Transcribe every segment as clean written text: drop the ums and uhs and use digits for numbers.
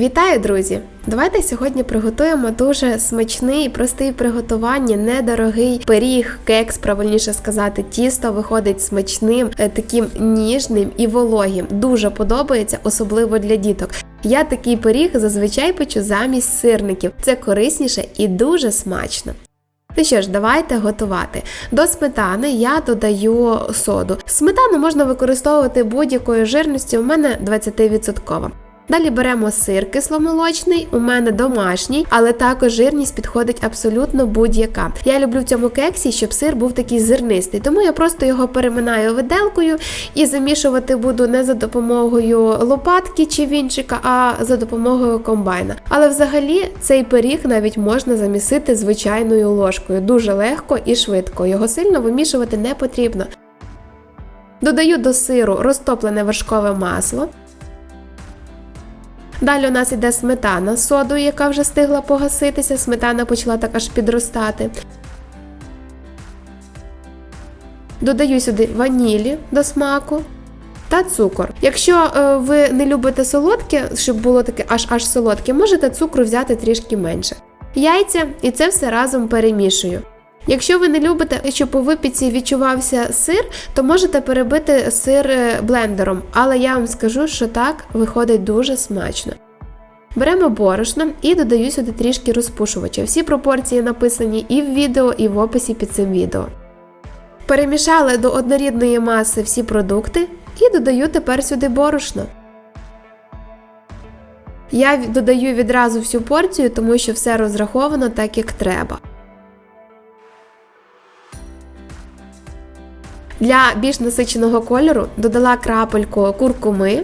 Вітаю, друзі! Давайте сьогодні приготуємо дуже смачний, простий в приготуванні, недорогий пиріг, кекс, правильніше сказати, тісто виходить смачним, таким ніжним і вологим. Дуже подобається, особливо для діток. Я такий пиріг зазвичай печу замість сирників. Це корисніше і дуже смачно. Ну що ж, давайте готувати. До сметани я додаю соду. Сметану можна використовувати будь-якої жирності, у мене 20%. Далі беремо сир кисломолочний, у мене домашній, але також жирність підходить абсолютно будь-яка. Я люблю в цьому кексі, щоб сир був такий зернистий, тому я просто його переминаю виделкою і замішувати буду не за допомогою лопатки чи вінчика, а за допомогою комбайна. Але взагалі цей пиріг навіть можна замісити звичайною ложкою, дуже легко і швидко, його сильно вимішувати не потрібно. Додаю до сиру розтоплене вершкове масло. Далі у нас йде сметана з содою, яка вже встигла погаситися, сметана почала так аж підростати. Додаю сюди ванілі до смаку та цукор. Якщо ви не любите солодке, щоб було таке аж солодке, можете цукру взяти трішки менше. Яйця і це все разом перемішую. Якщо ви не любите, щоб у випічці відчувався сир, то можете перебити сир блендером, але я вам скажу, що так виходить дуже смачно. Беремо борошно і додаю сюди трішки розпушувача. Всі пропорції написані і в відео, і в описі під цим відео. Перемішали до однорідної маси всі продукти і додаю тепер сюди борошно. Я додаю відразу всю порцію, тому що все розраховано так, як треба. Для більш насиченого кольору додала крапельку куркуми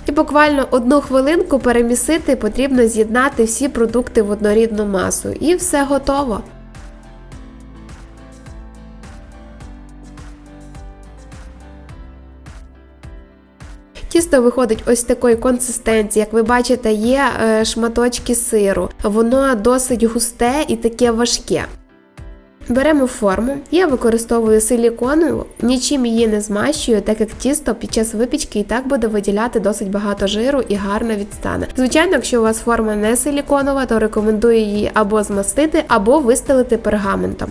і буквально 1 хвилинку перемісити, потрібно з'єднати всі продукти в однорідну масу. І все готово. Тісто виходить ось такої консистенції, як ви бачите, є шматочки сиру. Воно досить густе і таке важке. Беремо форму, я використовую силіконову, нічим її не змащую, так як тісто під час випічки і так буде виділяти досить багато жиру і гарно відстане. Звичайно, якщо у вас форма не силіконова, то рекомендую її або змастити, або вистелити пергаментом.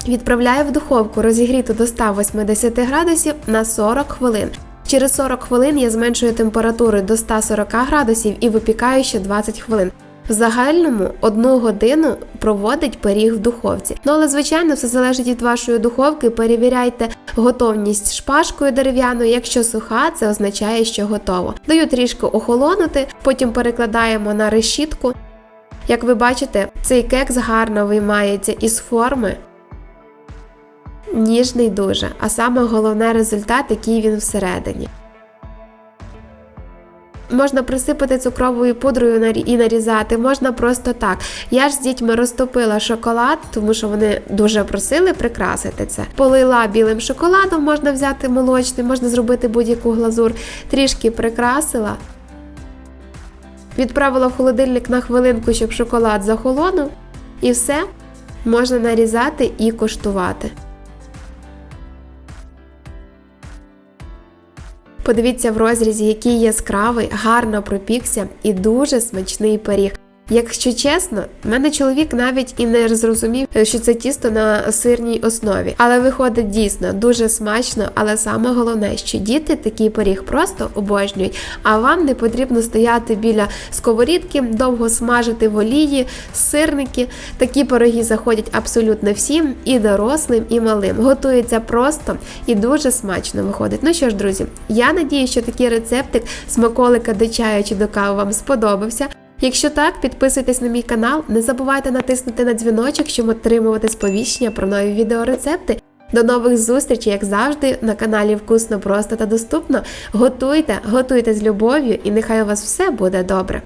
Відправляю в духовку розігріту до 180 градусів на 40 хвилин. Через 40 хвилин я зменшую температуру до 140 градусів і випікаю ще 20 хвилин. В загальному 1 годину проводить пиріг в духовці. Але, звичайно, все залежить від вашої духовки. Перевіряйте готовність шпажкою дерев'яною. Якщо суха, це означає, що готово. Даю трішки охолонути, потім перекладаємо на решітку. Як ви бачите, цей кекс гарно виймається із форми. Ніжний дуже, а саме головне результат, який він всередині. Можна присипати цукровою пудрою і нарізати, можна просто так. Я ж з дітьми розтопила шоколад, тому що вони дуже просили прикрасити це. Полила білим шоколадом, можна взяти молочний, можна зробити будь-яку глазур. Трішки прикрасила. Відправила в холодильник на хвилинку, щоб шоколад захолонув. І все, можна нарізати і коштувати. Подивіться в розрізі, який яскравий, гарно пропікся і дуже смачний пиріг. Якщо чесно, в мене чоловік навіть і не зрозумів, що це тісто на сирній основі. Але виходить дійсно дуже смачно, але саме головне, що діти такий пиріг просто обожнюють, а вам не потрібно стояти біля сковорідки, довго смажити в олії, сирники. Такі пироги заходять абсолютно всім, і дорослим, і малим. Готується просто і дуже смачно виходить. Ну що ж, друзі, я надію, що такий рецептик смаколика до чаю чи до кави вам сподобався. Якщо так, підписуйтесь на мій канал, не забувайте натиснути на дзвіночок, щоб отримувати сповіщення про нові відеорецепти. До нових зустрічей, як завжди, на каналі Вкусно, просто та доступно. Готуйте з любов'ю і нехай у вас все буде добре.